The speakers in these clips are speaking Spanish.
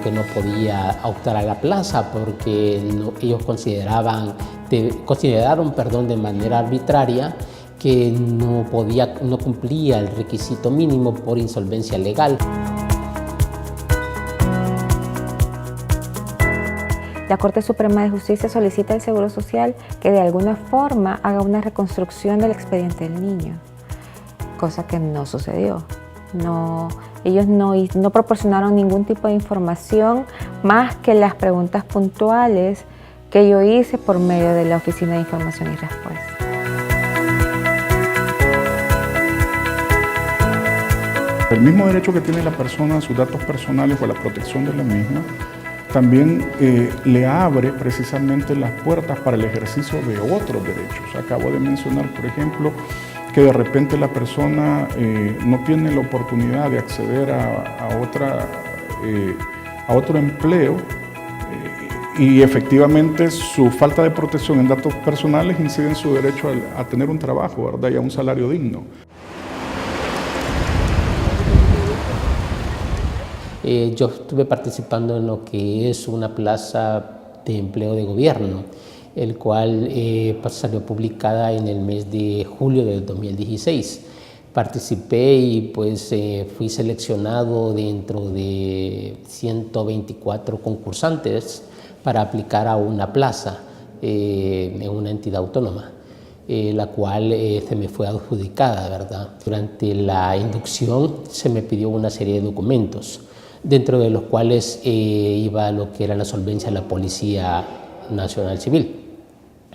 que no podía optar a la plaza porque ellos consideraron de manera arbitraria que no cumplía el requisito mínimo por insolvencia legal. La Corte Suprema de Justicia solicita al Seguro Social que de alguna forma haga una reconstrucción del expediente del niño, cosa que no sucedió. Ellos no proporcionaron ningún tipo de información más que las preguntas puntuales que yo hice por medio de la Oficina de Información y Respuesta. El mismo derecho que tiene la persona a sus datos personales o a la protección de la misma, también le abre precisamente las puertas para el ejercicio de otros derechos. Acabo de mencionar, por ejemplo, que de repente la persona no tiene la oportunidad de acceder a otro empleo y efectivamente su falta de protección en datos personales incide en su derecho a tener un trabajo, ¿verdad? Y a un salario digno. Yo estuve participando en lo que es una plaza de empleo de gobierno, el cual salió publicada en el mes de julio del 2016. Participé y pues fui seleccionado dentro de 124 concursantes para aplicar a una plaza en una entidad autónoma, la cual se me fue adjudicada, ¿verdad? Durante la inducción se me pidió una serie de documentos, dentro de los cuales iba lo que era la solvencia de la Policía Nacional Civil,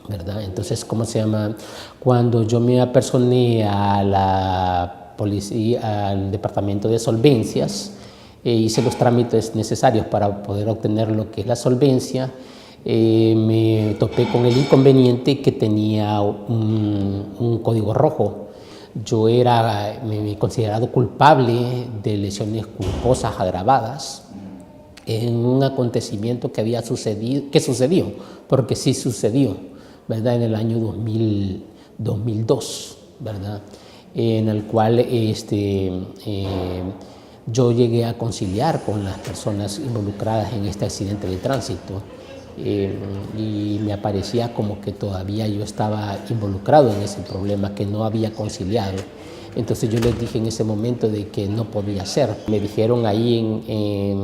¿verdad? Entonces, cuando yo me apersoné a la policía, al departamento de solvencias, hice los trámites necesarios para poder obtener lo que es la solvencia, me topé con el inconveniente que tenía un código rojo. Yo me considerado culpable de lesiones culposas agravadas en un acontecimiento que sucedió, porque sí sucedió, ¿verdad? En el año 2002, ¿verdad? En el cual yo llegué a conciliar con las personas involucradas en este accidente de tránsito. Y me aparecía como que todavía yo estaba involucrado en ese problema, que no había conciliado. Entonces yo les dije en ese momento de que no podía ser. Me dijeron ahí en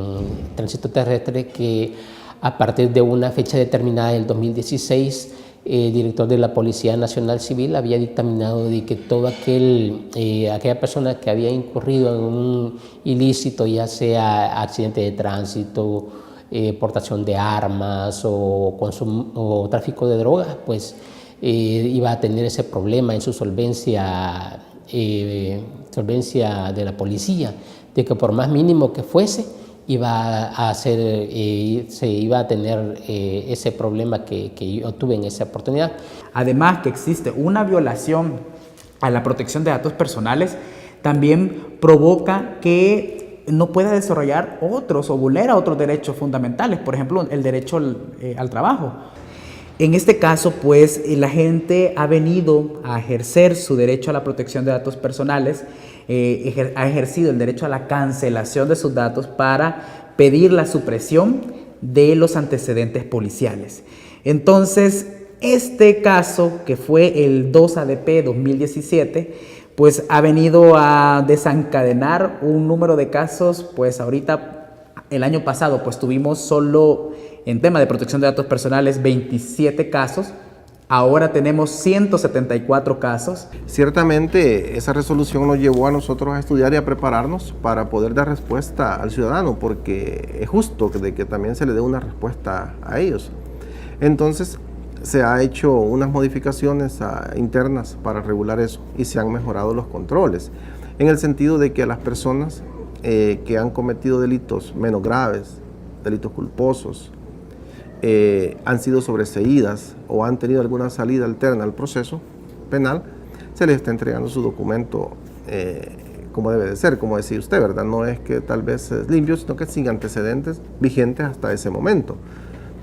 Tránsito Terrestre que a partir de una fecha determinada del 2016, el director de la Policía Nacional Civil había dictaminado de que toda aquella persona que había incurrido en un ilícito, ya sea accidente de tránsito, portación de armas o tráfico de drogas, pues iba a tener ese problema en su solvencia de la policía, de que por más mínimo que fuese, se iba a tener ese problema que yo tuve en esa oportunidad. Además que existe una violación a la protección de datos personales, también provoca que no pueda desarrollar otros o vulnera otros derechos fundamentales, por ejemplo, el derecho al trabajo. En este caso, pues, la gente ha venido a ejercer su derecho a la protección de datos personales, ha ejercido el derecho a la cancelación de sus datos para pedir la supresión de los antecedentes policiales. Entonces, este caso, que fue el 2 ADP 2017, pues ha venido a desencadenar un número de casos. Pues ahorita, el año pasado, pues tuvimos solo en tema de protección de datos personales 27 casos, ahora tenemos 174 casos. Ciertamente esa resolución nos llevó a nosotros a estudiar y a prepararnos para poder dar respuesta al ciudadano, porque es justo de que también se le dé una respuesta a ellos. Entonces, se ha hecho unas modificaciones internas para regular eso y se han mejorado los controles, en el sentido de que a las personas que han cometido delitos menos graves, delitos culposos, han sido sobreseídas o han tenido alguna salida alterna al proceso penal, se les está entregando su documento como debe de ser, como decía usted, ¿verdad? No es que tal vez es limpio, sino que sin antecedentes vigentes hasta ese momento.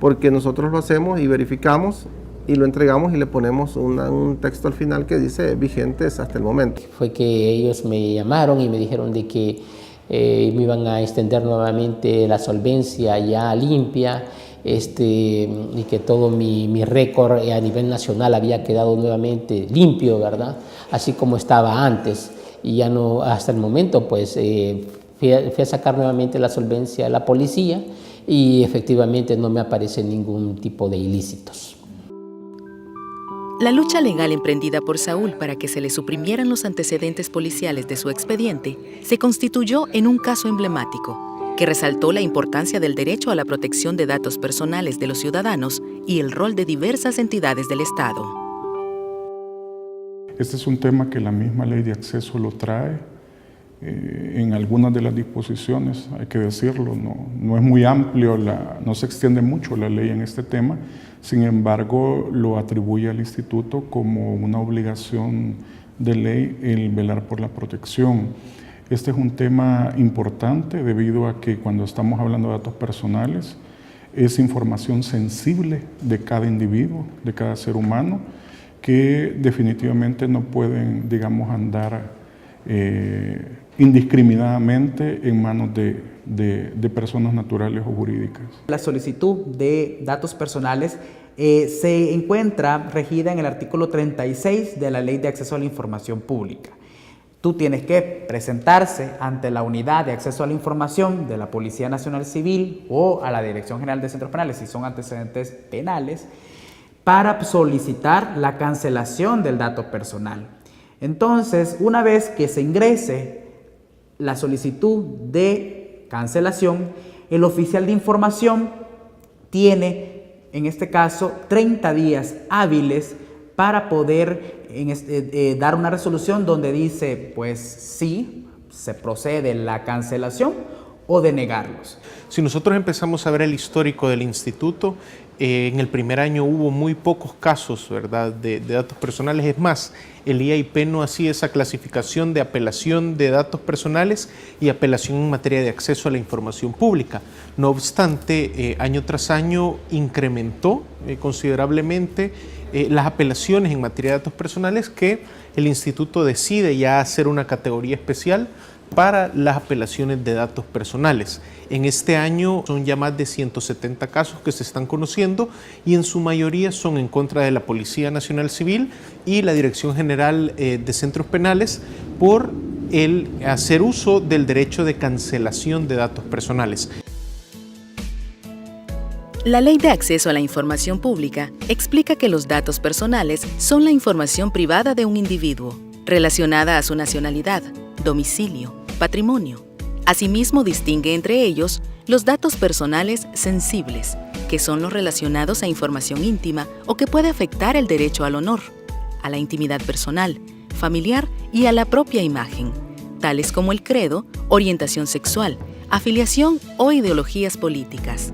Porque nosotros lo hacemos y verificamos y lo entregamos y le ponemos un texto al final que dice vigentes hasta el momento. Fue que ellos me llamaron y me dijeron de que me iban a extender nuevamente la solvencia ya limpia, y que todo mi récord a nivel nacional había quedado nuevamente limpio, ¿verdad? Así como estaba antes. Y ya no, hasta el momento, pues fui a sacar nuevamente la solvencia a la policía y efectivamente no me aparece ningún tipo de ilícitos. La lucha legal emprendida por Saúl para que se le suprimieran los antecedentes policiales de su expediente se constituyó en un caso emblemático que resaltó la importancia del derecho a la protección de datos personales de los ciudadanos y el rol de diversas entidades del Estado. Este es un tema que la misma ley de acceso lo trae. En algunas de las disposiciones, hay que decirlo, no es muy amplio, no se extiende mucho la ley en este tema, sin embargo lo atribuye al instituto como una obligación de ley el velar por la protección. Este es un tema importante debido a que cuando estamos hablando de datos personales es información sensible de cada individuo, de cada ser humano, que definitivamente no pueden, digamos, andar indiscriminadamente en manos de personas naturales o jurídicas. La solicitud de datos personales se encuentra regida en el artículo 36 de la Ley de Acceso a la Información Pública. Tú tienes que presentarse ante la Unidad de Acceso a la Información de la Policía Nacional Civil o a la Dirección General de Centros Penales, si son antecedentes penales, para solicitar la cancelación del dato personal. Entonces, una vez que se ingrese la solicitud de cancelación, el oficial de información tiene, en este caso, 30 días hábiles para poder dar una resolución donde dice, pues sí, se procede la cancelación o denegarlos. Si nosotros empezamos a ver el histórico del instituto, en el primer año hubo muy pocos casos, ¿verdad?, de datos personales. Es más, el IAIP no hacía esa clasificación de apelación de datos personales y apelación en materia de acceso a la información pública. No obstante, año tras año incrementó considerablemente las apelaciones en materia de datos personales, que el instituto decide ya hacer una categoría especial para las apelaciones de datos personales. En este año son ya más de 170 casos que se están conociendo y en su mayoría son en contra de la Policía Nacional Civil y la Dirección General de Centros Penales por el hacer uso del derecho de cancelación de datos personales. La Ley de Acceso a la Información Pública explica que los datos personales son la información privada de un individuo, relacionada a su nacionalidad, domicilio, patrimonio. Asimismo, distingue entre ellos los datos personales sensibles, que son los relacionados a información íntima o que puede afectar el derecho al honor, a la intimidad personal, familiar y a la propia imagen, tales como el credo, orientación sexual, afiliación o ideologías políticas.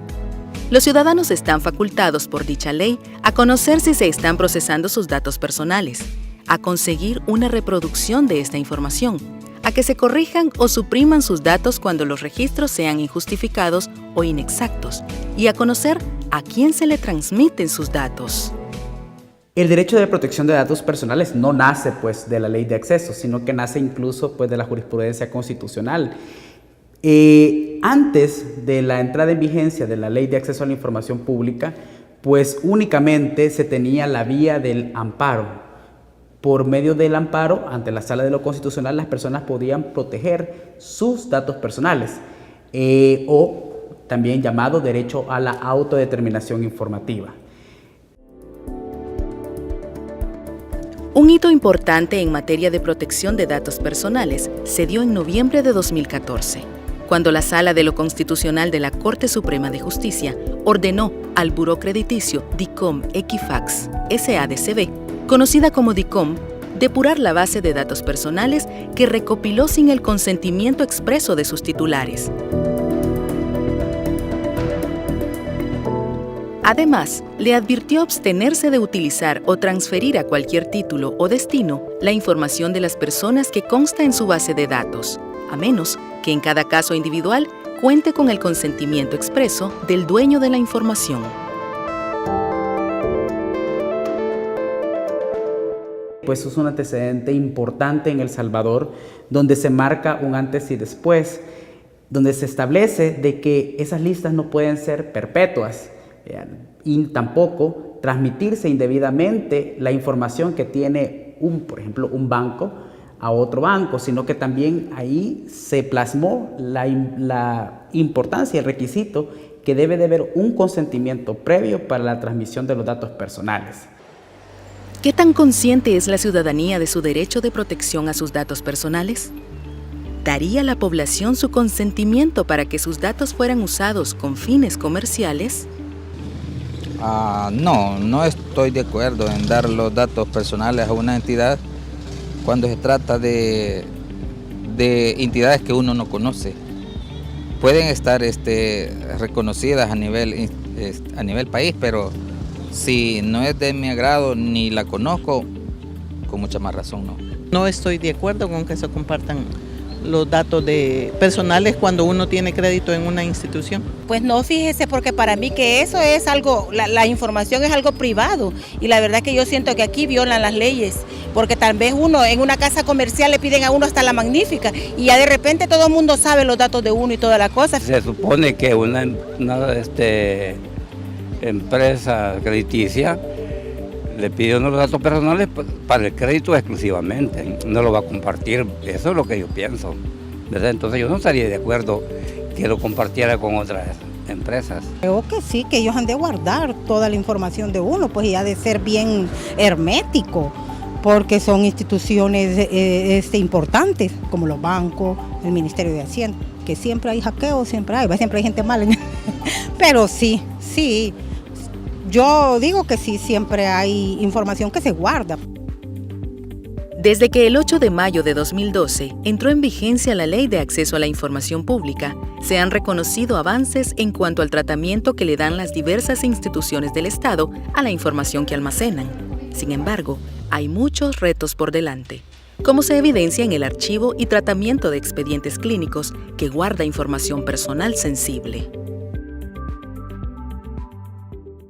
Los ciudadanos están facultados por dicha ley a conocer si se están procesando sus datos personales, a conseguir una reproducción de esta información, a que se corrijan o supriman sus datos cuando los registros sean injustificados o inexactos, y a conocer a quién se le transmiten sus datos. El derecho de protección de datos personales no nace pues de la ley de acceso, sino que nace incluso pues de la jurisprudencia constitucional. Antes de la entrada en vigencia de la Ley de Acceso a la Información Pública, pues únicamente se tenía la vía del amparo. Por medio del amparo, ante la Sala de lo Constitucional, las personas podían proteger sus datos personales, o también llamado derecho a la autodeterminación informativa. Un hito importante en materia de protección de datos personales se dio en noviembre de 2014, cuando la Sala de lo Constitucional de la Corte Suprema de Justicia ordenó al Buró Crediticio DICOM Equifax SADCB, conocida como DICOM, depurar la base de datos personales que recopiló sin el consentimiento expreso de sus titulares. Además, le advirtió abstenerse de utilizar o transferir a cualquier título o destino la información de las personas que consta en su base de datos, a menos que en cada caso individual cuente con el consentimiento expreso del dueño de la información. Pues es un antecedente importante en El Salvador, donde se marca un antes y después. donde se establece de que esas listas no pueden ser perpetuas y tampoco transmitirse indebidamente la información que tiene por ejemplo, un banco a otro banco, sino que también ahí se plasmó la importancia y el requisito que debe de haber un consentimiento previo para la transmisión de los datos personales. ¿Qué tan consciente es la ciudadanía de su derecho de protección a sus datos personales? ¿Daría la población su consentimiento para que sus datos fueran usados con fines comerciales? No estoy de acuerdo en dar los datos personales a una entidad cuando se trata de entidades que uno no conoce. Pueden estar reconocidas a nivel país, pero si no es de mi agrado ni la conozco, con mucha más razón no. No estoy de acuerdo con que se compartan los datos personales cuando uno tiene crédito en una institución. Pues no, fíjese, porque para mí que eso es algo, la información es algo privado y la verdad que yo siento que aquí violan las leyes, porque tal vez uno en una casa comercial le piden a uno hasta la magnífica y ya de repente todo el mundo sabe los datos de uno y toda la cosa. Se supone que una empresa crediticia le pide unos datos personales para el crédito exclusivamente, no lo va a compartir, eso es lo que yo pienso, ¿verdad? Entonces yo no estaría de acuerdo que lo compartiera con otras empresas. Creo que sí, que ellos han de guardar toda la información de uno, pues y ha de ser bien hermético, porque son instituciones importantes, como los bancos, el Ministerio de Hacienda, que siempre hay hackeo, siempre hay gente mala, pero sí. Yo digo que sí, siempre hay información que se guarda. Desde que el 8 de mayo de 2012 entró en vigencia la Ley de Acceso a la Información Pública, se han reconocido avances en cuanto al tratamiento que le dan las diversas instituciones del Estado a la información que almacenan. Sin embargo, hay muchos retos por delante, como se evidencia en el archivo y tratamiento de expedientes clínicos que guarda información personal sensible.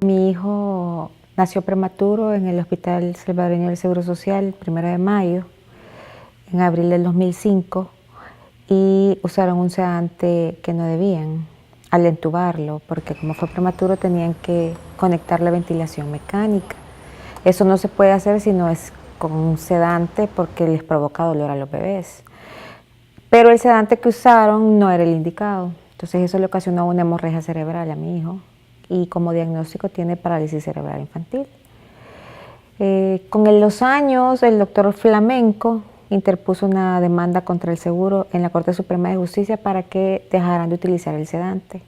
Mi hijo nació prematuro en el Hospital Salvadoreño del Seguro Social el 1 de mayo, en abril del 2005, y usaron un sedante que no debían al entubarlo, porque como fue prematuro tenían que conectarle ventilación mecánica. Eso no se puede hacer si no es con un sedante porque les provoca dolor a los bebés. Pero el sedante que usaron no era el indicado, entonces eso le ocasionó una hemorragia cerebral a mi hijo. Y como diagnóstico tiene parálisis cerebral infantil. Con los años, el doctor Flamenco interpuso una demanda contra el seguro en la Corte Suprema de Justicia para que dejaran de utilizar el sedante.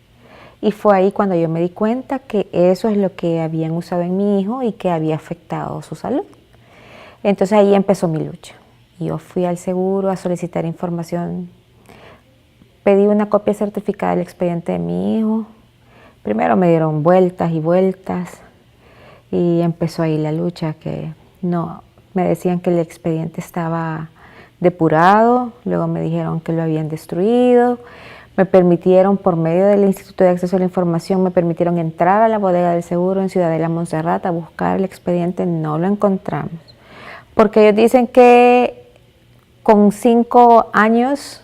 Y fue ahí cuando yo me di cuenta que eso es lo que habían usado en mi hijo y que había afectado su salud. Entonces ahí empezó mi lucha. Yo fui al seguro a solicitar información. Pedí una copia certificada del expediente de mi hijo. Primero me dieron vueltas y vueltas y empezó ahí la lucha, que no, me decían que el expediente estaba depurado, luego me dijeron que lo habían destruido, me permitieron por medio del Instituto de Acceso a la Información, me permitieron entrar a la bodega del seguro en Ciudadela Montserrat a buscar el expediente, no lo encontramos, porque ellos dicen que con 5 años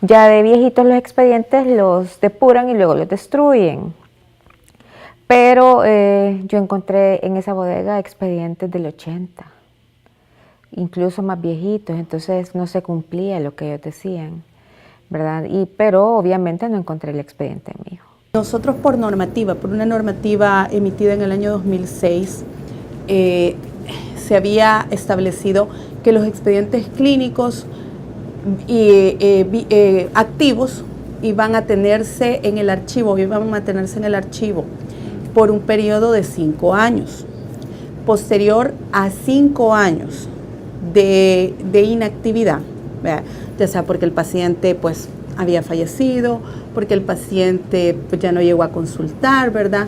ya de viejitos los expedientes los depuran y luego los destruyen. Pero yo encontré en esa bodega expedientes del 80, incluso más viejitos, entonces no se cumplía lo que ellos decían, ¿verdad? Pero obviamente no encontré el expediente de mi hijo. Nosotros por una normativa emitida en el año 2006, se había establecido que los expedientes clínicos activos iban a tenerse en el archivo, por un periodo de 5 años. Posterior a 5 años de inactividad, ¿verdad? Ya sea porque el paciente pues había fallecido, porque el paciente pues, ya no llegó a consultar, ¿verdad?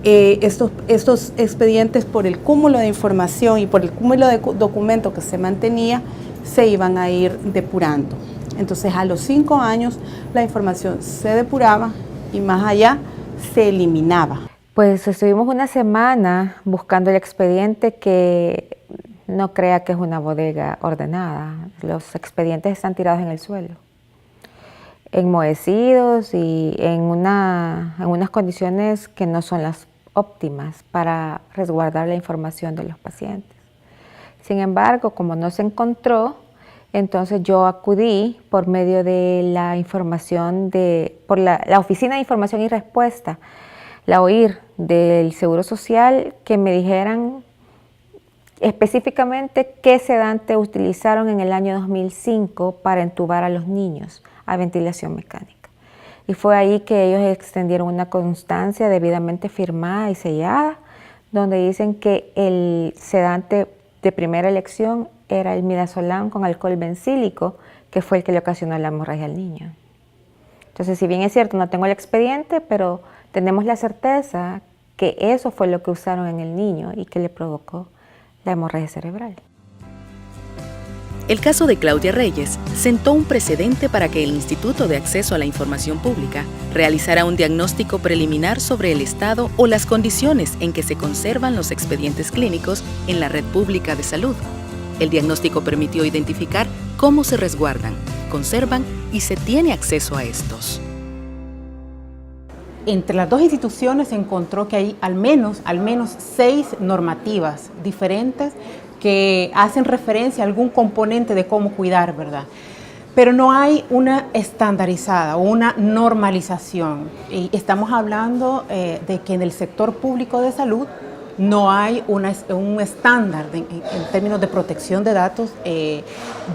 Estos expedientes, por el cúmulo de información y por el cúmulo de documentos que se mantenía, se iban a ir depurando. Entonces a los 5 años la información se depuraba y más allá se eliminaba. Pues estuvimos una semana buscando el expediente, que no crea que es una bodega ordenada. Los expedientes están tirados en el suelo. enmohecidos y en unas condiciones que no son las óptimas para resguardar la información de los pacientes. Sin embargo, como no se encontró, entonces yo acudí por medio de la información por la Oficina de Información y Respuesta, la OIR del Seguro Social, que me dijeran específicamente qué sedante utilizaron en el año 2005 para entubar a los niños a ventilación mecánica. Y fue ahí que ellos extendieron una constancia debidamente firmada y sellada, donde dicen que el sedante de primera elección era el midazolam con alcohol bencílico, que fue el que le ocasionó la hemorragia al niño. Entonces, si bien es cierto, no tengo el expediente, pero tenemos la certeza que eso fue lo que usaron en el niño y que le provocó la hemorragia cerebral. El caso de Claudia Reyes sentó un precedente para que el Instituto de Acceso a la Información Pública realizara un diagnóstico preliminar sobre el estado o las condiciones en que se conservan los expedientes clínicos en la red pública de salud. El diagnóstico permitió identificar cómo se resguardan, conservan y se tiene acceso a estos. Entre las dos instituciones se encontró que hay al menos 6 normativas diferentes que hacen referencia a algún componente de cómo cuidar, ¿verdad? Pero no hay una estandarizada o una normalización. Y estamos hablando de que en el sector público de salud no hay un estándar en términos de protección de datos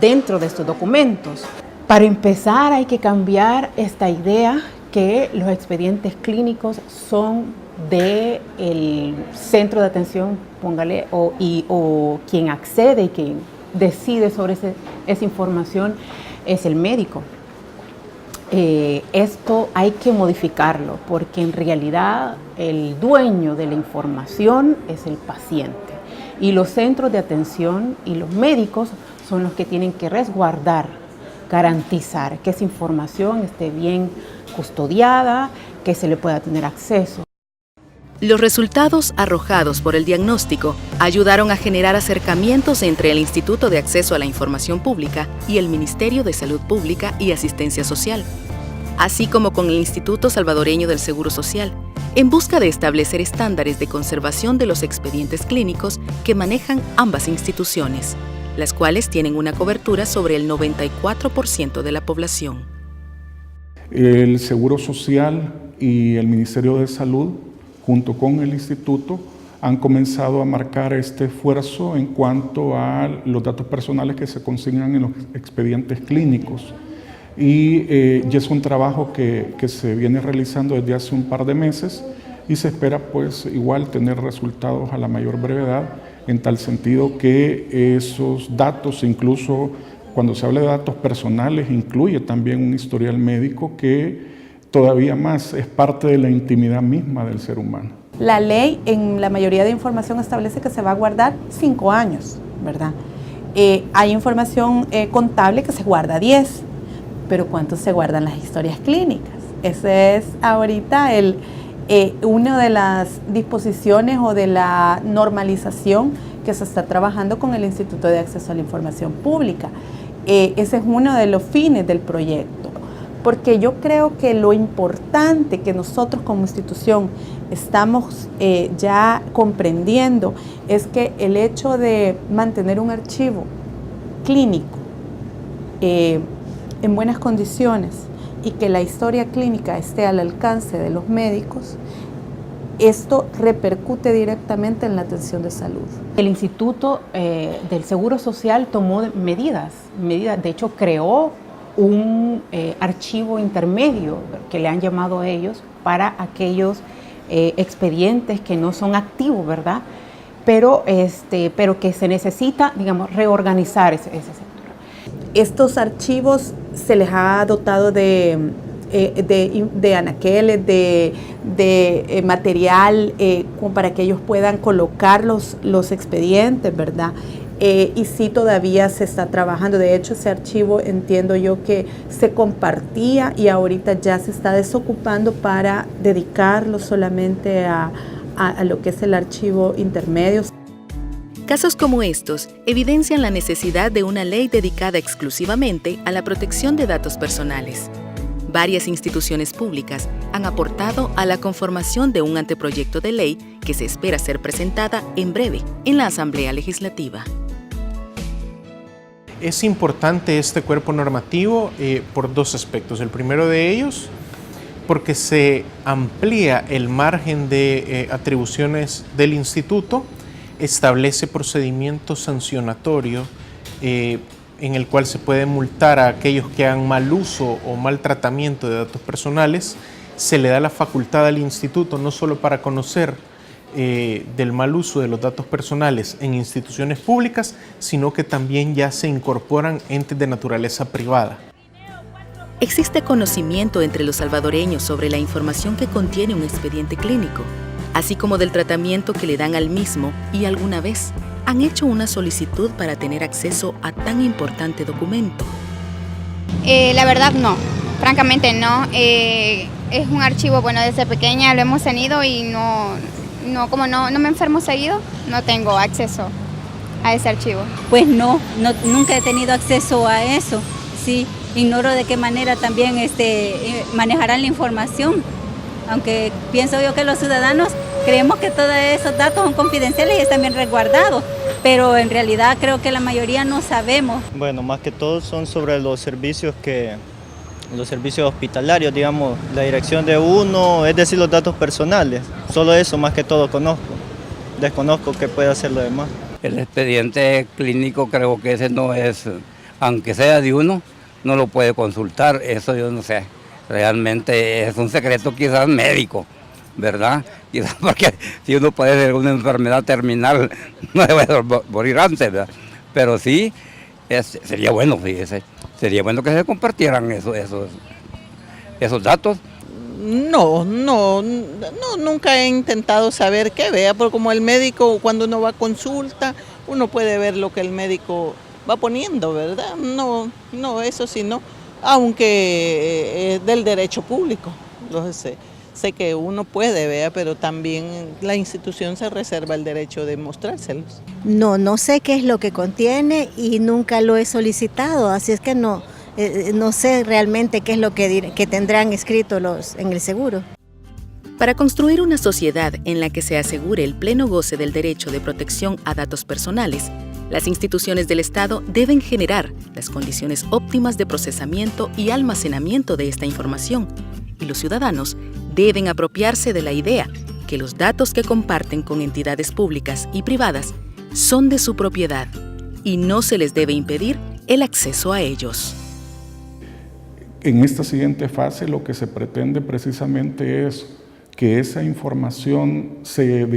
dentro de estos documentos. Para empezar, hay que cambiar esta idea que los expedientes clínicos son del centro de atención, póngale, o quien accede y quien decide sobre esa información es el médico. Esto hay que modificarlo porque en realidad el dueño de la información es el paciente y los centros de atención y los médicos son los que tienen que resguardar, garantizar que esa información esté bien custodiada, que se le pueda tener acceso. Los resultados arrojados por el diagnóstico ayudaron a generar acercamientos entre el Instituto de Acceso a la Información Pública y el Ministerio de Salud Pública y Asistencia Social, así como con el Instituto Salvadoreño del Seguro Social, en busca de establecer estándares de conservación de los expedientes clínicos que manejan ambas instituciones, las cuales tienen una cobertura sobre el 94% de la población. El Seguro Social y el Ministerio de Salud, junto con el Instituto, han comenzado a marcar este esfuerzo en cuanto a los datos personales que se consignan en los expedientes clínicos. Y ya es un trabajo que se viene realizando desde hace un par de meses y se espera pues igual tener resultados a la mayor brevedad, en tal sentido que esos datos, incluso cuando se habla de datos personales, incluye también un historial médico que todavía más es parte de la intimidad misma del ser humano. La ley en la mayoría de información establece que se va a guardar 5 años, ¿verdad? Hay información contable que se guarda 10, pero ¿cuánto se guardan las historias clínicas? Ese es ahorita una de las disposiciones o de la normalización que se está trabajando con el Instituto de Acceso a la Información Pública. Ese es uno de los fines del proyecto, porque yo creo que lo importante que nosotros como institución estamos ya comprendiendo es que el hecho de mantener un archivo clínico en buenas condiciones y que la historia clínica esté al alcance de los médicos, esto repercute directamente en la atención de salud. El Instituto del Seguro Social tomó medidas, de hecho creó un archivo intermedio que le han llamado a ellos para aquellos expedientes que no son activos, ¿verdad? Pero que se necesita, digamos, reorganizar ese sector. Estos archivos se les ha dotado de anaqueles, de material como para que ellos puedan colocar los expedientes, ¿verdad? Y sí todavía se está trabajando. De hecho, ese archivo entiendo yo que se compartía y ahorita ya se está desocupando para dedicarlo solamente a lo que es el archivo intermedio. Casos como estos evidencian la necesidad de una ley dedicada exclusivamente a la protección de datos personales. varias instituciones públicas han aportado a la conformación de un anteproyecto de ley que se espera ser presentada en breve en la Asamblea Legislativa. Es importante este cuerpo normativo por dos aspectos. El primero de ellos, porque se amplía el margen de atribuciones del instituto, establece procedimiento sancionatorio en el cual se puede multar a aquellos que hagan mal uso o mal tratamiento de datos personales. Se le da la facultad al instituto no solo para conocer del mal uso de los datos personales en instituciones públicas, sino que también ya se incorporan entes de naturaleza privada. Existe conocimiento entre los salvadoreños sobre la información que contiene un expediente clínico, así como del tratamiento que le dan al mismo, y alguna vez han hecho una solicitud para tener acceso a tan importante documento. La verdad no, francamente no. Es un archivo, bueno, desde pequeña lo hemos tenido y como no me enfermo seguido, no tengo acceso a ese archivo. Pues nunca he tenido acceso a eso. Sí, ignoro de qué manera también manejarán la información, aunque pienso yo que los ciudadanos creemos que todos esos datos son confidenciales y están bien resguardados, pero en realidad creo que la mayoría no sabemos. Bueno, más que todo son sobre los servicios hospitalarios, digamos, la dirección de uno, es decir, los datos personales. Solo eso más que todo conozco. Desconozco qué puede hacer lo demás. El expediente clínico creo que ese no es, aunque sea de uno, no lo puede consultar, eso yo no sé. Realmente es un secreto quizás médico, ¿verdad? Quizás porque si uno padece una enfermedad terminal, no debe morir antes, ¿verdad? Pero sí, sería bueno, fíjese, sería bueno que se compartieran esos datos. No, nunca he intentado saber qué vea, porque como el médico, cuando uno va a consulta, uno puede ver lo que el médico va poniendo, ¿verdad? No, eso sí no, aunque es del derecho público, lo sé. Sé que uno puede, vea, pero también la institución se reserva el derecho de mostrárselos. No sé qué es lo que contiene y nunca lo he solicitado, así es que no sé realmente qué es lo que tendrán escrito en el seguro. Para construir una sociedad en la que se asegure el pleno goce del derecho de protección a datos personales, las instituciones del Estado deben generar las condiciones óptimas de procesamiento y almacenamiento de esta información, y los ciudadanos deben apropiarse de la idea que los datos que comparten con entidades públicas y privadas son de su propiedad y no se les debe impedir el acceso a ellos. En esta siguiente fase lo que se pretende precisamente es que esa información se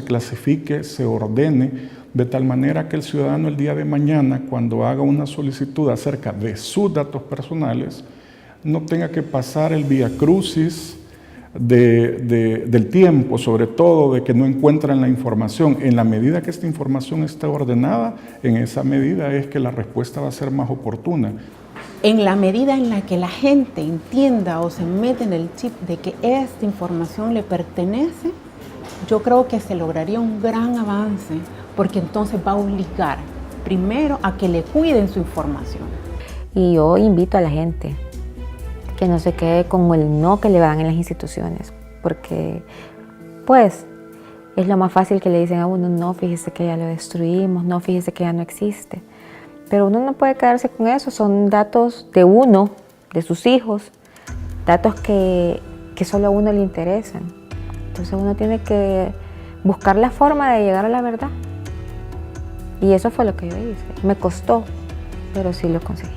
clasifique, se ordene, de tal manera que el ciudadano el día de mañana, cuando haga una solicitud acerca de sus datos personales, no tenga que pasar el viacrucis del tiempo, sobre todo de que no encuentran la información. En la medida que esta información está ordenada, en esa medida es que la respuesta va a ser más oportuna. En la medida en la que la gente entienda o se mete en el chip de que esta información le pertenece, yo creo que se lograría un gran avance, porque entonces va a obligar primero a que le cuiden su información. Y yo invito a la gente que no se quede con el no que le dan en las instituciones, porque pues es lo más fácil que le dicen a uno, no, fíjese que ya lo destruimos, no, fíjese que ya no existe. Pero uno no puede quedarse con eso, son datos de uno, de sus hijos, datos que solo a uno le interesan. Entonces uno tiene que buscar la forma de llegar a la verdad. Y eso fue lo que yo hice. Me costó, pero sí lo conseguí.